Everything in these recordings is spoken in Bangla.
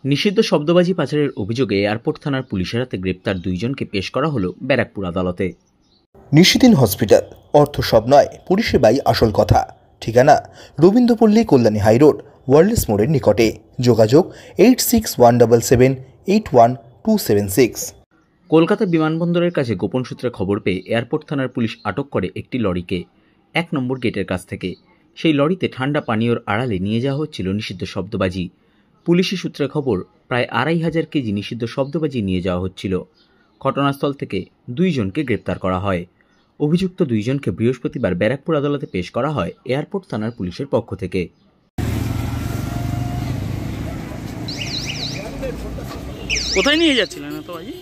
নিষিদ্ধ শব্দবাজি পাচারের অভিযোগে এয়ারপোর্ট থানার পুলিশের হাতে গ্রেপ্তার দুইজনকে পেশ করা হলো ব্যারাকপুর আদালতে। নিশিদিন হসপিটাল, অর্থ সব নয়, পরিষেবাই আসল কথা। ঠিকানা রবীন্দ্রপল্লী, কল্যাণী হাইরোড, ওয়ার্ল্ডস মোড়ের নিকটে। যোগাযোগ 8617881276। কলকাতা বিমানবন্দরের কাছে গোপন সূত্রে খবর পেয়ে এয়ারপোর্ট থানার পুলিশ আটক করে একটি লরিকে 1 নম্বর গেটের কাছ থেকে। সেই লরিতে ঠান্ডা পানীয়র আড়ালে নিয়ে যাওয়া হচ্ছিল নিষিদ্ধ শব্দবাজি। পুলিশি সূত্রে খবর, প্রায় 2500 কেজি নিষিদ্ধ শব্দবাজি নিয়ে যাওয়া হচ্ছিল। ঘটনাস্থল থেকে দুইজনকে গ্রেপ্তার করা হয়। অভিযুক্ত দুইজনকে বৃহস্পতিবার ব্যারাকপুর আদালতে পেশ করা হয় এয়ারপোর্ট থানার পুলিশের পক্ষ থেকে। কোথায় নিয়ে যাচ্ছিলেন এত বাজি?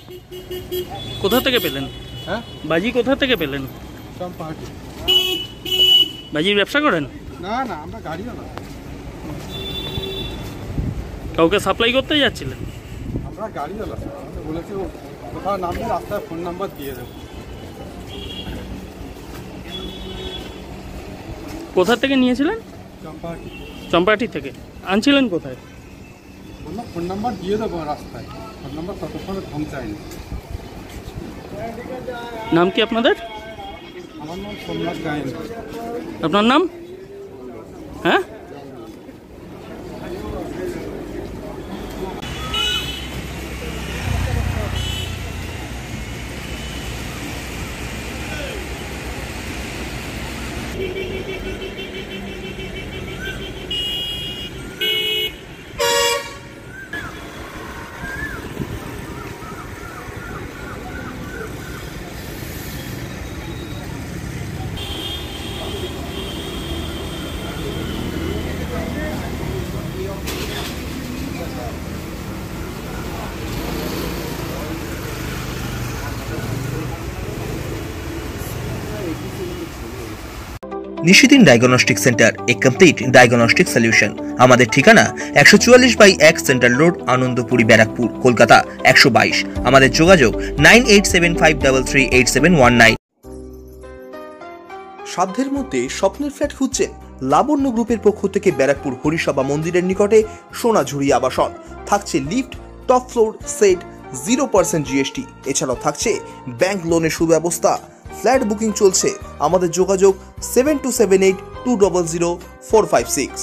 কোথা থেকে পেলেন? হ্যাঁ, বাজি কোথা থেকে পেলেন? চম্পাহাটি। বাজির ব্যবসা করেন? না না, আমরা গাড়িও না, কাউকে সাপ্লাই করতে যাচ্ছিলেন? আমরা গাড়িওয়ালা। আমাদের বলেছি কোথাও নামলে রাস্তায় ফোন নাম্বার দিয়ে দেবো। কোথা থেকে নিয়েছিলেন? চম্পাহাটি। চম্পাহাটি থেকে আনছিলেন কোথায়? বললাম ফোন নাম্বার দিয়ে দেবো রাস্তায়, ফোন নাম্বার ততক্ষণে পৌঁছায়নি। নাম কি আপনাদের? আমার নাম সোমনাথ গায়েন। আপনার নাম? হ্যাঁ, নিশিদিন ডায়াগনস্টিক সেন্টার, এ কমপ্লিট ডায়াগনস্টিক সলিউশন। আমাদের ঠিকানা 144/1 সেন্ট্রাল রোড, আনন্দপুরি, ব্যারাকপুর, কলকাতা 122। আমাদের যোগাযোগ 9875338719। সাধ্যের মধ্যে স্বপ্নের ফ্ল্যাট খুঁজছেন? লাবণ্য গ্রুপের পক্ষ থেকে ব্যারাকপুর হরিসভা মন্দিরের নিকটে সোনাঝুরি আবাসন। থাকছে lift, top floor, set, 0% GST. এছাড়াও থাকছে ব্যাংক লোনের সুব্যবস্থা। ফ্ল্যাট বুকিং চলছে। আমাদের যোগাযোগ 7278200456।